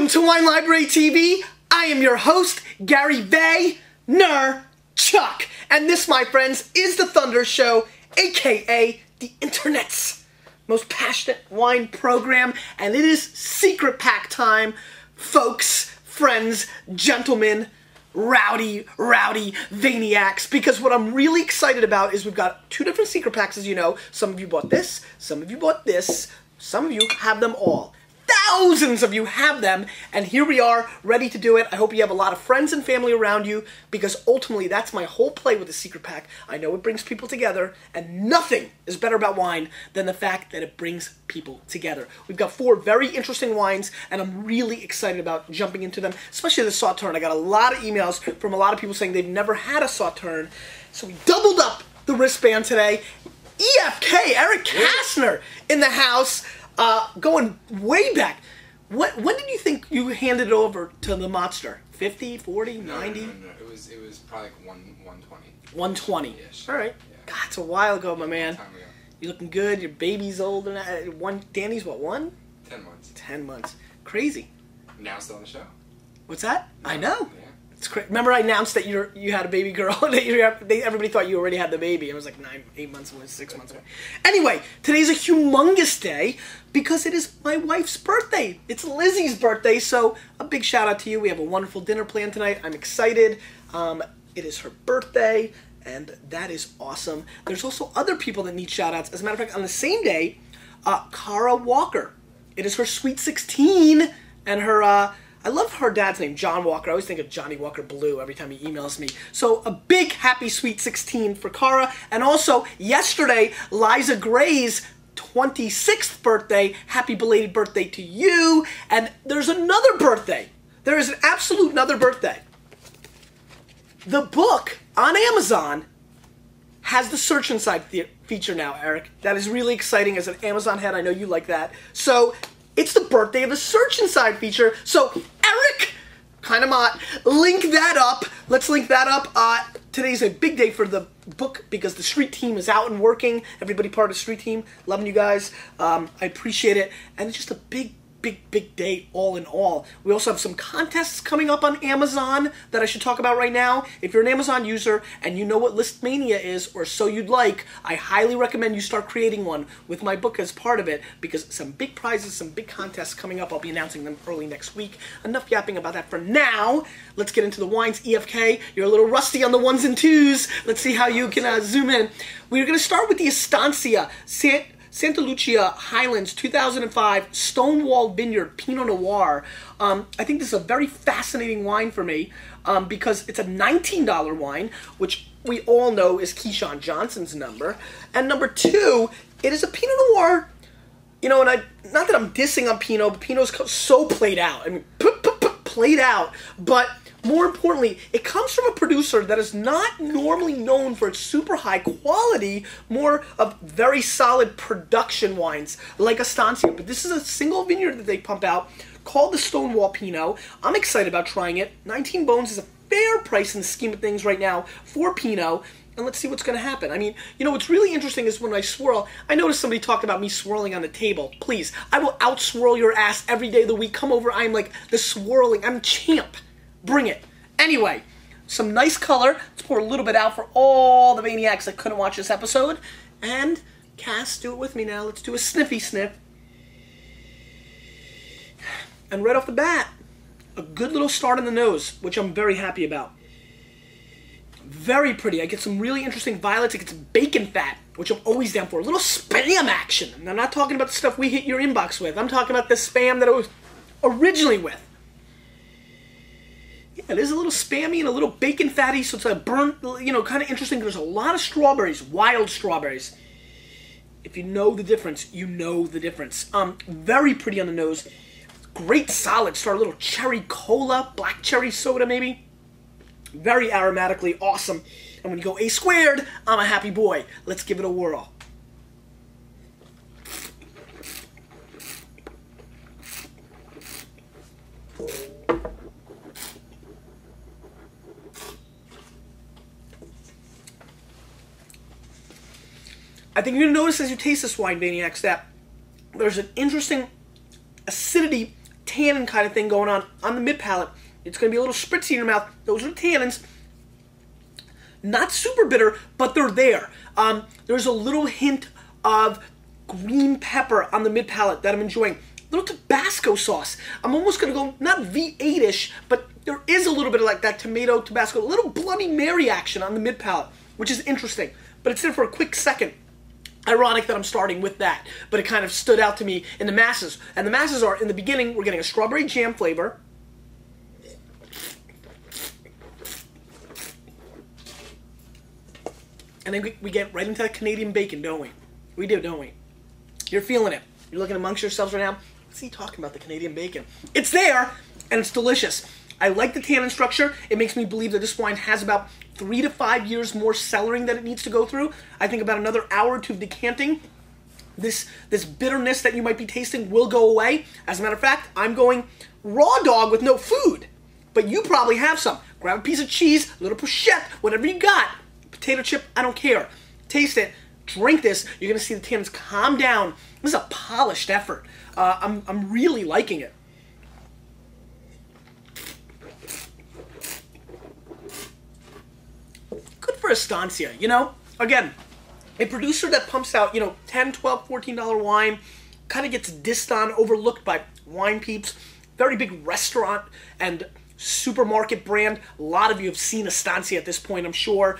Welcome to Wine Library TV. I am your host, Gary Vaynerchuk. And this, my friends, is the Thunder Show, aka the internet's most passionate wine program. And it is secret pack time, folks, friends, gentlemen, rowdy Vaniacs. Because what I'm really excited about is we've got two different secret packs, as you know. Some of you bought this, some of you bought this, some of you have them all. Thousands of you have them, and here we are, ready to do it. I hope you have a lot of friends and family around you, because ultimately that's my whole play with the secret pack. I know it brings people together, and nothing is better about wine than the fact that it brings people together. We've got four very interesting wines, and I'm really excited about jumping into them, especially the Sauternes. I got a lot of emails from a lot of people saying they've never had a Sauternes, so we doubled up the wristband today. EFK, Eric Kastner, in the house. Going way back. When did you think you handed it over to the monster? 50, 40, 90? No. It was probably like 120. 120. Ish. All right. Yeah. God, it's a while ago, my man. Time ago. You're looking good. Your baby's older now. Danny's what, 1? 10 months. 10 months. Crazy. Now still on the show. What's that? No. I know. Yeah. It's crazy. Remember I announced that you had a baby girl? Everybody thought you already had the baby. It was like 8 months away, 6 months away. Anyway, today's a humongous day because it is my wife's birthday. It's Lizzie's birthday, so a big shout out to you. We have a wonderful dinner planned tonight. I'm excited. It is her birthday, and that is awesome. There's also other people that need shout outs. As a matter of fact, on the same day, Cara Walker. It is her Sweet 16, and her... I love her dad's name, John Walker. I always think of Johnny Walker Blue every time he emails me. So a big happy Sweet 16 for Cara. And also, yesterday, Liza Gray's 26th birthday. Happy belated birthday to you. And there's another birthday. There is an absolute another birthday. The book on Amazon has the search inside feature now, Eric. That is really exciting. As an Amazon head, I know you like that. So... it's the birthday of the Search Inside feature. So, Eric, kind of mott, link that up. Let's link that up. Today's a big day for the book because the street team is out and working. Everybody part of the street team. Loving you guys. I appreciate it. And it's just a big day all in all. We also have some contests coming up on Amazon that I should talk about right now. If you're an Amazon user and you know what Listmania is, or so you'd like, I highly recommend you start creating one with my book as part of it, because some big prizes, some big contests coming up. I'll be announcing them early next week. Enough yapping about that for now. Let's get into the wines. EFK, you're a little rusty on the 1s and 2s. Let's see how you can zoom in. We're going to start with the Estancia Santa Lucia Highlands 2005 Stonewall Vineyard Pinot Noir. I think this is a very fascinating wine for me because it's a $19 wine, which we all know is Keyshawn Johnson's number. And number 2, it is a Pinot Noir. You know, and not that I'm dissing on Pinot, but Pinot's so played out. I mean, played out. But more importantly, it comes from a producer that is not normally known for its super high quality, more of very solid production wines like Estancia. But this is a single vineyard that they pump out called the Stonewall Pinot. I'm excited about trying it. 19 bones is a fair price in the scheme of things right now for Pinot. And let's see what's going to happen. I mean, you know, what's really interesting is when I swirl, I noticed somebody talked about me swirling on the table. Please, I will out-swirl your ass every day of the week. Come over, I'm like the swirling, I'm champ. Bring it. Anyway, some nice color. Let's pour a little bit out for all the maniacs that couldn't watch this episode. And, Cass, do it with me now. Let's do a sniffy sniff. And right off the bat, a good little start in the nose, which I'm very happy about. Very pretty. I get some really interesting violets. I get some bacon fat, which I'm always down for. A little spam action. And I'm not talking about the stuff we hit your inbox with. I'm talking about the spam that I was originally with. Yeah, it is a little spammy and a little bacon fatty, so it's a burnt, you know, kind of interesting. There's a lot of strawberries, wild strawberries. If you know the difference, you know the difference. Very pretty on the nose. Great solid start. A little cherry cola, black cherry soda maybe. Very aromatically awesome. And when you go A squared, I'm a happy boy. Let's give it a whirl. I think you're going to notice as you taste this wine, Vaniacs, that there's an interesting acidity tannin kind of thing going on the mid palate. It's going to be a little spritzy in your mouth. Those are the tannins. Not super bitter, but they're there. There's a little hint of green pepper on the mid palate that I'm enjoying. A little Tabasco sauce. I'm almost going to go, not V8-ish, but there is a little bit of like that tomato Tabasco, a little Bloody Mary action on the mid palate, which is interesting. But it's there for a quick second. Ironic that I'm starting with that, but it kind of stood out to me in the masses. And the masses are, in the beginning, we're getting a strawberry jam flavor. And then we get right into that Canadian bacon, don't we? We do, don't we? You're feeling it. You're looking amongst yourselves right now. What's he talking about, the Canadian bacon? It's there, and it's delicious. I like the tannin structure. It makes me believe that this wine has about 3 to 5 years more cellaring that it needs to go through. I think about another hour or two of decanting. This bitterness that you might be tasting will go away. As a matter of fact, I'm going raw dog with no food. But you probably have some. Grab a piece of cheese, a little pochette, whatever you got. Potato chip, I don't care. Taste it. Drink this. You're going to see the tannins calm down. This is a polished effort. I'm really liking it. Good for Estancia, you know? Again, a producer that pumps out, you know, $10, $12, $14 wine, kind of gets dissed on, overlooked by wine peeps. Very big restaurant and supermarket brand. A lot of you have seen Estancia at this point, I'm sure.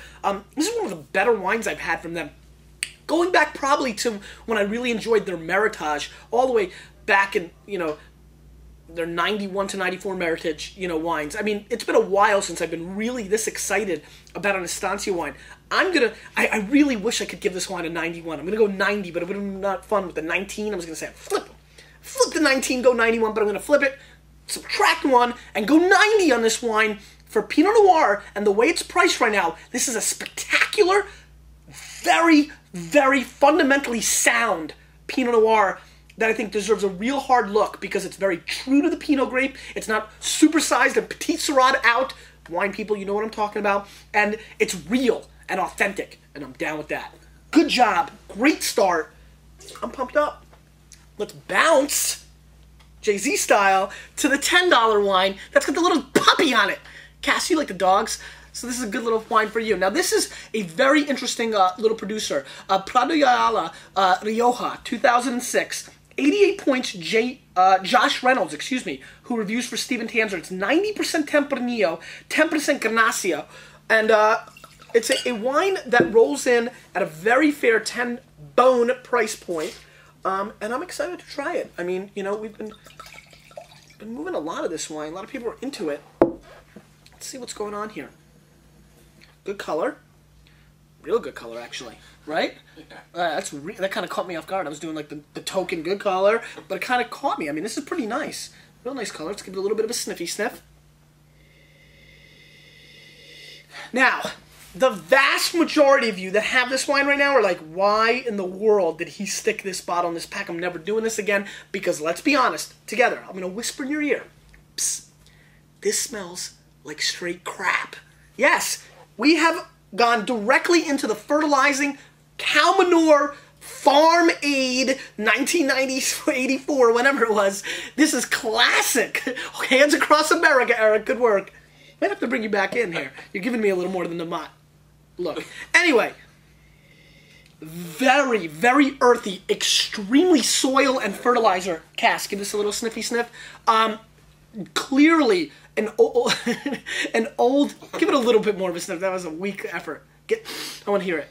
This is one of the better wines I've had from them. Going back probably to when I really enjoyed their Meritage, all the way back in, you know, their 91 to 94 Meritage, you know, wines. I mean, it's been a while since I've been really this excited about an Estancia wine. I really wish I could give this wine a 91. I'm going to go 90, but it would have been not fun with the 19. I was going to say, flip the 19, go 91, but I'm going to flip it, subtract 1, and go 90 on this wine for Pinot Noir. And the way it's priced right now, this is a spectacular, very, very fundamentally sound Pinot Noir that I think deserves a real hard look because it's very true to the Pinot grape. It's not supersized and Petit Syrah out. Wine people, you know what I'm talking about. And it's real and authentic, and I'm down with that. Good job. Great start. I'm pumped up. Let's bounce, Jay-Z style, to the $10 wine that's got the little puppy on it. Cass, you like the dogs? So this is a good little wine for you. Now this is a very interesting little producer. Prado y Ayala Rioja, 2006. 88 points, Josh Reynolds, who reviews for Steven Tanzer. It's 90% Tempranillo, 10% Garnacio. And it's a wine that rolls in at a very fair 10 bone price point. And I'm excited to try it. I mean, you know, we've been moving a lot of this wine. A lot of people are into it. Let's see what's going on here. Good color. Real good color, actually. Right? Yeah. That kind of caught me off guard. I was doing like the token good color, but it kind of caught me. I mean, this is pretty nice. Real nice color. Let's give it a little bit of a sniffy sniff. Now, the vast majority of you that have this wine right now are like, why in the world did he stick this bottle in this pack? I'm never doing this again. Because let's be honest, together, I'm going to whisper in your ear. Psst. This smells like straight crap. Yes, we have gone directly into the fertilizing cow manure farm aid 1984, whenever it was. This is classic. Hands across America, Eric. Good work. Might have to bring you back in here. You're giving me a little more than the mott. Look. Anyway, very, very earthy, extremely soil and fertilizer. Cass, give this a little sniffy sniff. Clearly an old, give it a little bit more of a sniff. That was a weak effort. I want to hear it.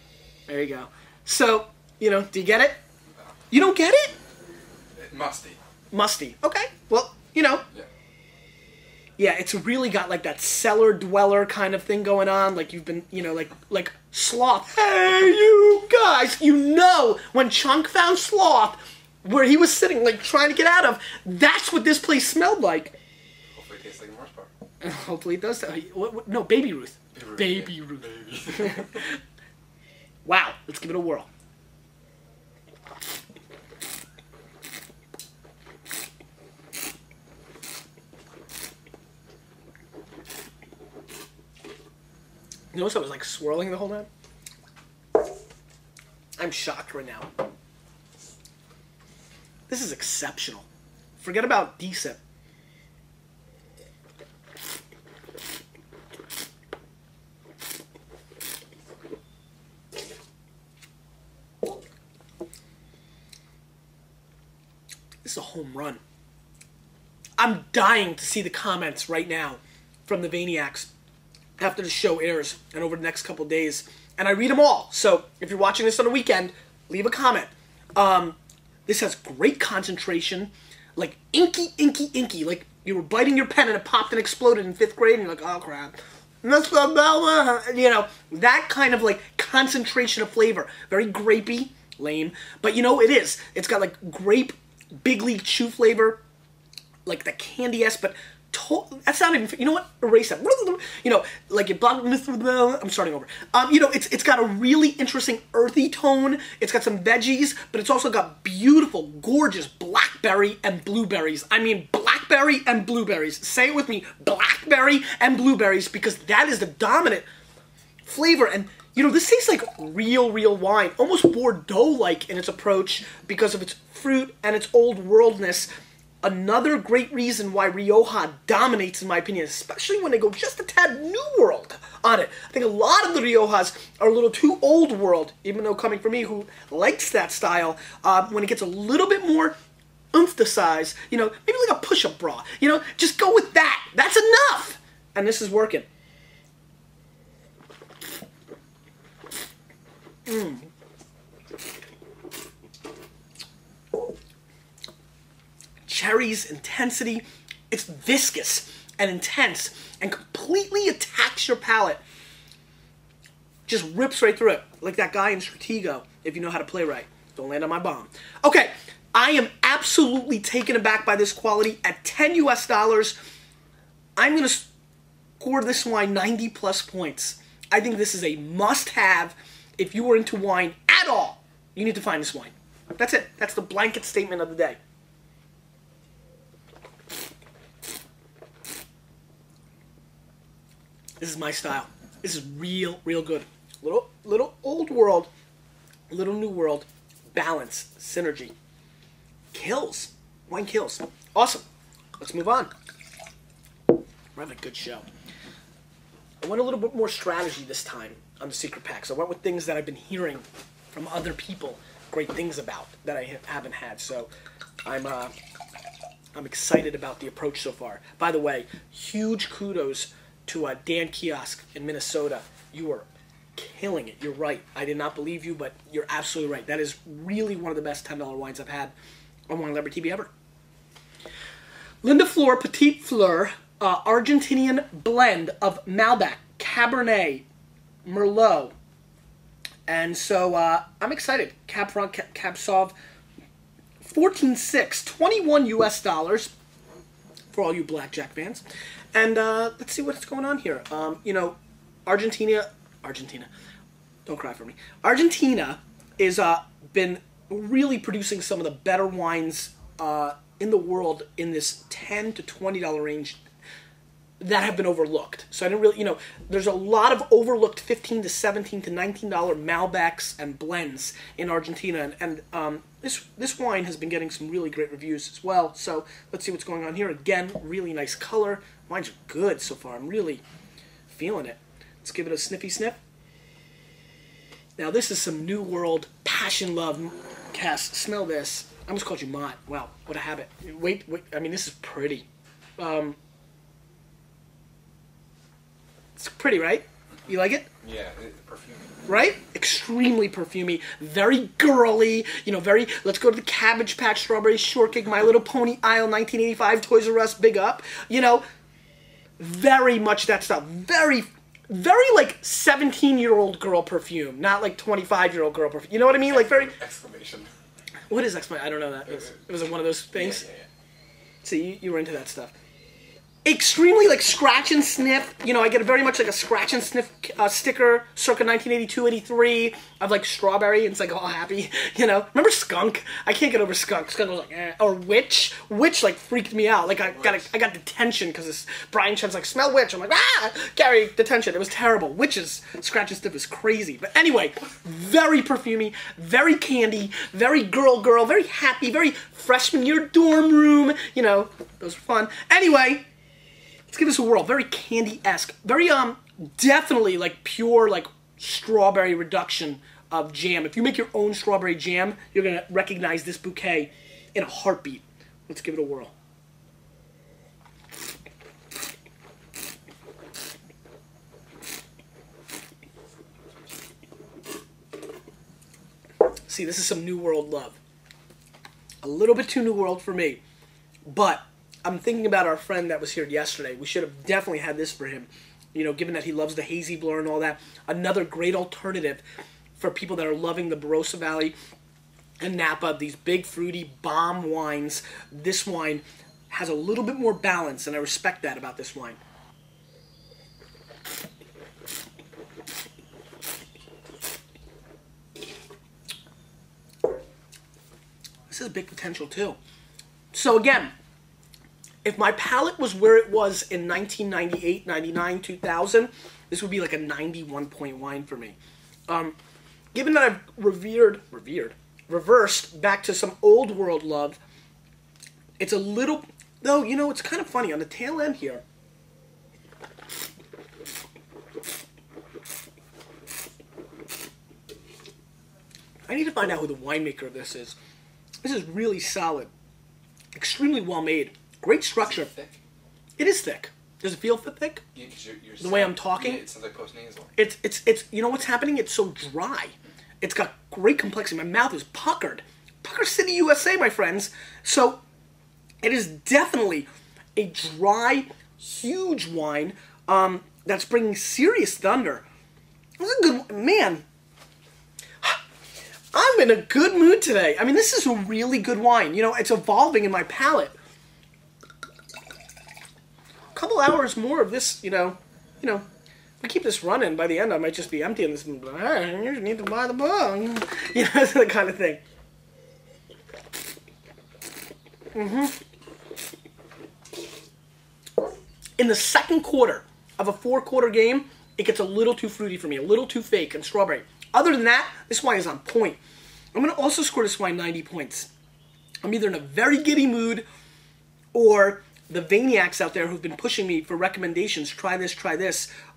There you go. So, you know, do you get it? You don't get it? Musty. Musty. Okay. Well, you know. Yeah. Yeah, it's really got like that cellar dweller kind of thing going on. Like you've been, you know, like Sloth. Hey, you guys, you know when Chunk found Sloth, where he was sitting like trying to get out of, that's what this place smelled like. Hopefully it tastes like a Marsh bar. Hopefully it does. No, Baby Ruth. Baby Ruth. Baby. Wow, let's give it a whirl. You notice I was like swirling the whole time? I'm shocked right now. This is exceptional. Forget about decent. This is a home run. I'm dying to see the comments right now from the Vaniacs after the show airs and over the next couple days. And I read them all. So if you're watching this on the weekend, leave a comment. This has great concentration. Like inky, inky, inky. Like you were biting your pen and it popped and exploded in 5th grade and you're like, oh crap. You know, that kind of like concentration of flavor. Very grapey. Lame. But you know, it is. It's got like grape, big league chew flavor. Like the candy-esque, but that's not even, you know what? Erase that. You know, like it, I'm starting over. You know, it's got a really interesting earthy tone. It's got some veggies, but it's also got beautiful, gorgeous blackberry and blueberries. I mean, blackberry and blueberries. Say it with me, blackberry and blueberries, because that is the dominant flavor. And you know, this tastes like real wine, almost Bordeaux-like in its approach because of its fruit and its old worldness. Another great reason why Rioja dominates, in my opinion, especially when they go just a tad New World on it. I think a lot of the Riojas are a little too Old World, even though coming from me who likes that style, when it gets a little bit more oomph to size, you know, maybe like a push-up bra, you know, just go with that. That's enough! And this is working. Cherry's intensity, it's viscous and intense and completely attacks your palate. Just rips right through it, like that guy in Stratego, if you know how to play right. Don't land on my bomb. Okay, I am absolutely taken aback by this quality. At $10 US, I'm going to score this wine 90 plus points. I think this is a must-have if you are into wine at all. You need to find this wine. That's it. That's the blanket statement of the day. This is my style. This is real good. Little old world, little new world, balance, synergy. Kills. Wine kills. Awesome. Let's move on. We're having a good show. I went a little bit more strategy this time on the secret packs. I went with things that I've been hearing from other people great things about that I haven't had. So I'm excited about the approach so far. By the way, huge kudos to Dan Kiosk in Minnesota. You are killing it. You're right. I did not believe you, but you're absolutely right. That is really one of the best $10 wines I've had on WineLibraryTV ever. Linda Fleur, Petite Fleur, Argentinian blend of Malbec, Cabernet, Merlot. And so I'm excited. Cab Franc, Cab Sauv, 14.6, $21 US for all you blackjack fans. And let's see what's going on here. You know, Argentina, don't cry for me. Argentina is been really producing some of the better wines in the world in this $10 to $20 range that have been overlooked. So I didn't really, you know, there's a lot of overlooked $15 to $17 to $19 Malbecs and blends in Argentina, and this wine has been getting some really great reviews as well. So let's see what's going on here. Again, really nice color. Wines are good so far. I'm really feeling it. Let's give it a sniffy sniff. Now this is some New World passion love. Cass, smell this. I almost called you Mott. Wow, what a habit. Wait. I mean, this is pretty. It's pretty, right? You like it? Yeah, it's perfumey. Right? Extremely perfumey. Very girly. You know, very, let's go to the Cabbage Patch, Strawberry Shortcake, My Little Pony aisle, 1985, Toys R Us, big up. You know, very much that stuff. Very like 17-year-old girl perfume, not like 25-year-old girl perfume. You know what I mean? Like very... Exclamation. What is exclamation? I don't know that. It was one of those things? Yeah. See, you were into that stuff. Extremely like scratch and sniff. You know, I get very much like a scratch and sniff sticker circa 1982-83 of like strawberry, and it's like all happy. You know, remember skunk? I can't get over skunk. Skunk was like, eh. Or witch. Witch like freaked me out. Like I got detention because Brian Chen's like, smell witch. I'm like, ah, Gary, detention. It was terrible. Witches scratch and sniff is crazy. But anyway, very perfumey, very candy, very girl, very happy, very freshman year dorm room. You know, those were fun. Anyway. Let's give this a whirl. Very candy-esque. Very, definitely, like, pure, like, strawberry reduction of jam. If you make your own strawberry jam, you're going to recognize this bouquet in a heartbeat. Let's give it a whirl. See, this is some New World love. A little bit too New World for me. But I'm thinking about our friend that was here yesterday. We should have definitely had this for him. You know, given that he loves the hazy blur and all that. Another great alternative for people that are loving the Barossa Valley and Napa. These big, fruity, bomb wines. This wine has a little bit more balance, and I respect that about this wine. This has big potential too. So again, if my palate was where it was in 1998, 99, 2000, this would be like a 91-point wine for me. Given that I've reversed back to some old world love, it's a little, though, you know, it's kind of funny on the tail end here. I need to find out who the winemaker of this is. This is really solid. Extremely well made. Great structure. Is it thick? It is thick. Does it feel thick? Yeah, 'cause you're The way I'm talking? Yeah, it sounds like post-nasal. It's you know what's happening? It's so dry. It's got great complexity. My mouth is puckered. Pucker City, USA, my friends. So it is definitely a dry, huge wine that's bringing serious thunder. It was a good, man. I'm in a good mood today. I mean, this is a really good wine. You know, it's evolving in my palate. A couple hours more of this, you know, if we keep this running, by the end I might just be empty in this. Hey, you need to buy the book. You know, that's the kind of thing. In the second quarter of a 4-quarter game, it gets a little too fruity for me, a little too fake and strawberry. Other than that, this wine is on point. I'm going to also score this wine 90 points. I'm either in a very giddy mood, or the Vaniacs out there who've been pushing me for recommendations, try this,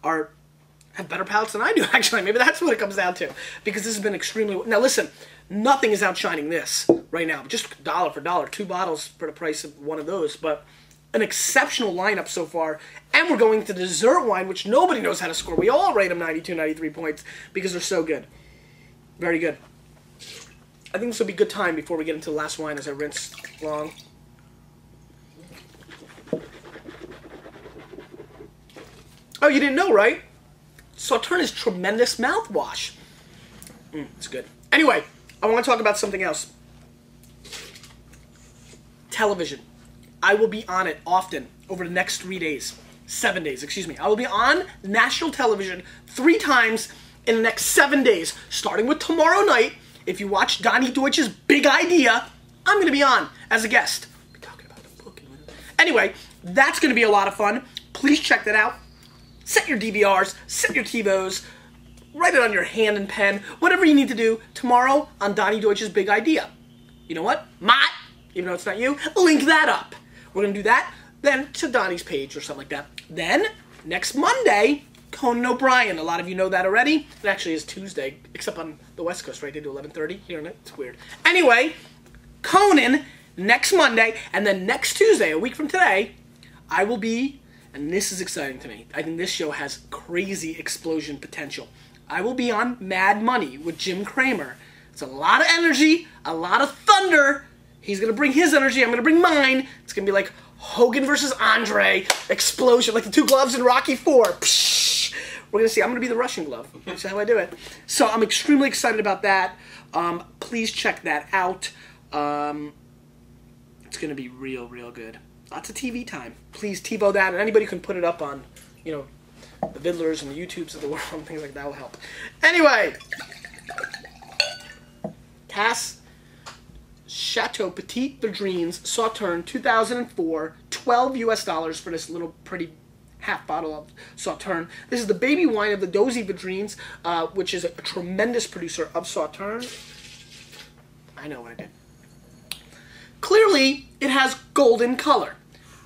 have better palates than I do, actually. Maybe that's what it comes down to. Because this has been extremely... Now listen, nothing is outshining this right now. Just dollar for dollar, 2 bottles for the price of one of those. But an exceptional lineup so far. And we're going to the dessert wine, which nobody knows how to score. We all rate them 92, 93 points because they're so good. Very good. I think this will be a good time before we get into the last wine as I rinse long. Oh, you didn't know, right? Sauternes is tremendous mouthwash. It's good. Anyway, I want to talk about something else. Television. I will be on it often over the next 7 days, excuse me. I will be on national television 3 times in the next 7 days, starting with tomorrow night. If you watch Donnie Deutsch's Big Idea, I'm going to be on as a guest. We'll be talking about the book. Anyway, that's going to be a lot of fun. Please check that out. Set your DVRs, set your TiVos, write it on your hand and pen, whatever you need to do tomorrow on Donnie Deutsch's Big Idea. You know what? Mott, even though it's not you, link that up. We're going to do that, then to Donnie's page or something like that. Then, next Monday, Conan O'Brien. A lot of you know that already. It actually is Tuesday, except on the West Coast, right? They do 11:30 here, and it's weird. Anyway, Conan, next Monday, and then next Tuesday, a week from today, I will be, and this is exciting to me, I think this show has crazy explosion potential. I will be on Mad Money with Jim Cramer. It's a lot of energy, a lot of thunder. He's going to bring his energy, I'm going to bring mine. It's going to be like Hogan versus Andre, explosion, like the 2 gloves in Rocky IV. Psh! We're going to see. I'm going to be the Russian glove. That's how I do it. So I'm extremely excited about that. Please check that out. It's going to be real, real good. Lots of TV time. Please TiVo that, and anybody can put it up on, you know, the Vidlers and the YouTubes of the world and things like that will help. Anyway, Cass Chateau Petit Vedrines Sauternes 2004, $12 US for this little pretty half bottle of Sauternes. This is the baby wine of the Dozy Vedrines, which is a tremendous producer of Sauternes. I know what I did. Clearly, it has golden color.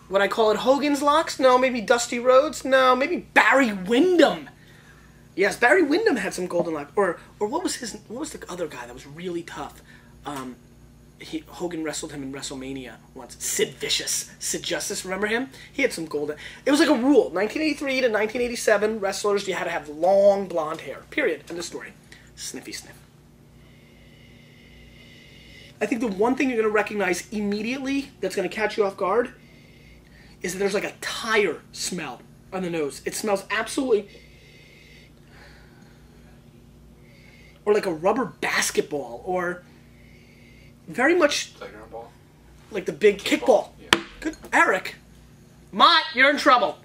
Would I call it Hogan's Locks? No. Maybe Dusty Rhodes? No. Maybe Barry Windham. Yes, Barry Windham had some golden lock. Or what was the other guy that was really tough? Hogan wrestled him in WrestleMania once. Sid Vicious. Sid Justice, remember him? He had some golden... It was like a rule. 1983 to 1987, wrestlers, you had to have long blonde hair. Period. End of story. Sniffy sniff. I think the one thing you're going to recognize immediately that's going to catch you off guard is that there's like a tire smell on the nose. It smells absolutely... Or like a rubber basketball, or... Very much Playground ball? Like the big kickball. Yeah. Good. Eric. Mott, you're in trouble.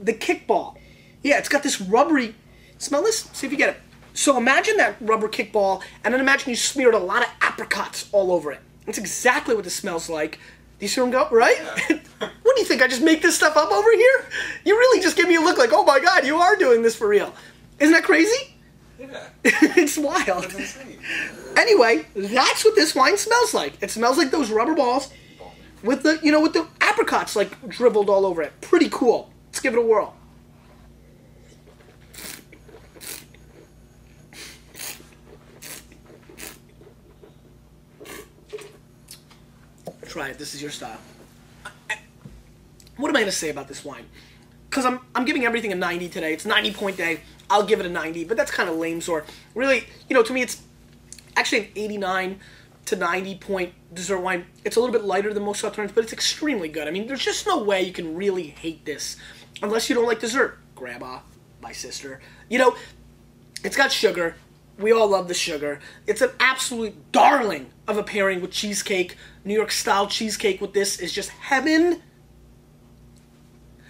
The kickball. Yeah, it's got this rubbery... Smell this? See if you get it. So imagine that rubber kickball, and then imagine you smeared a lot of apricots all over it. That's exactly what this smells like. Do you see where I'm going? Right? Yeah. What do you think? I just make this stuff up over here? You really just give me a look like, oh my God, you are doing this for real. Isn't that crazy? Yeah. It's wild. That's insane. Anyway, that's what this wine smells like. It smells like those rubber balls with the, you know, with the apricots like dribbled all over it. Pretty cool. Let's give it a whirl. Try it. This is your style. What am I going to say about this wine? Because I'm giving everything a 90 today. It's 90-point day. I'll give it a 90, but that's kind of lame. So really, you know, to me, it's actually an 89 to 90-point dessert wine. It's a little bit lighter than most Sauternes, but it's extremely good. I mean, there's just no way you can really hate this unless you don't like dessert. Grandma, my sister. You know, it's got sugar. We all love the sugar. It's an absolute darling of a pairing with cheesecake. New York-style cheesecake with this is just heaven.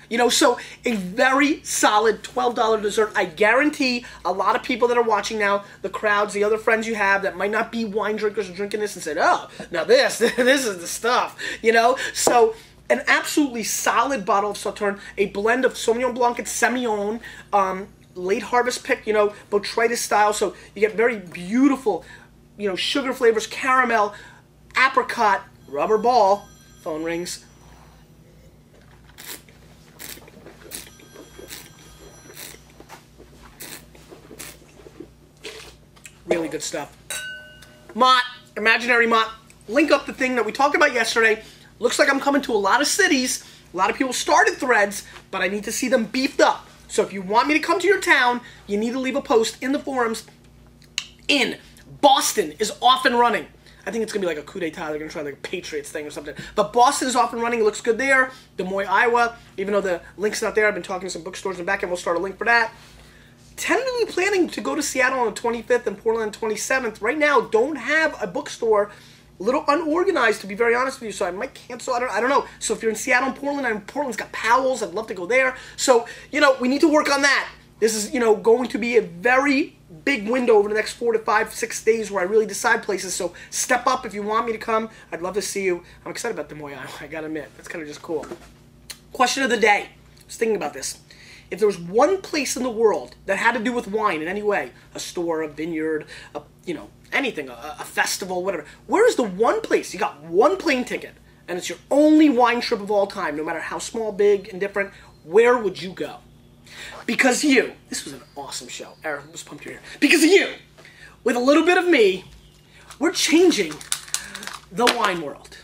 You know, so a very solid $12 dessert. I guarantee a lot of people that are watching now, the crowds, the other friends you have that might not be wine drinkers are drinking this and said, oh, now this is the stuff, you know? So an absolutely solid bottle of Sauternes, a blend of Sauvignon Blanc and Semillon, late harvest pick, you know, botrytis style. So you get very beautiful, you know, sugar flavors, caramel, apricot, rubber ball, phone rings. Really good stuff. Mott, imaginary Mott, link up the thing that we talked about yesterday. Looks like I'm coming to a lot of cities. A lot of people started threads, but I need to see them beefed up. So if you want me to come to your town, you need to leave a post in the forums. In Boston is off and running. I think it's going to be like a coup d'etat. They're going to try like a Patriots thing or something. But Boston is off and running. It looks good there. Des Moines, Iowa. Even though the link's not there, I've been talking to some bookstores in the back end. We'll start a link for that. Tentatively planning to go to Seattle on the 25th and Portland on the 27th. Right now, don't have a bookstore. A little unorganized, to be very honest with you, so I might cancel. I don't know. So if you're in Seattle and Portland, Portland's got Powell's. I'd love to go there. So, you know, we need to work on that. This is, you know, going to be a very big window over the next 4 to 5, 6 days where I really decide places. So step up if you want me to come. I'd love to see you. I'm excited about Des Moines, Iowa, I gotta admit. That's kind of just cool. Question of the day. I was thinking about this. If there was one place in the world that had to do with wine in any way, a store, a vineyard, you know, anything, a festival, whatever, where is the one place? You got one plane ticket, and it's your only wine trip of all time, no matter how small, big, indifferent, where would you go? Because you, this was an awesome show. Eric was pumped here. Because of you, with a little bit of me, we're changing the wine world.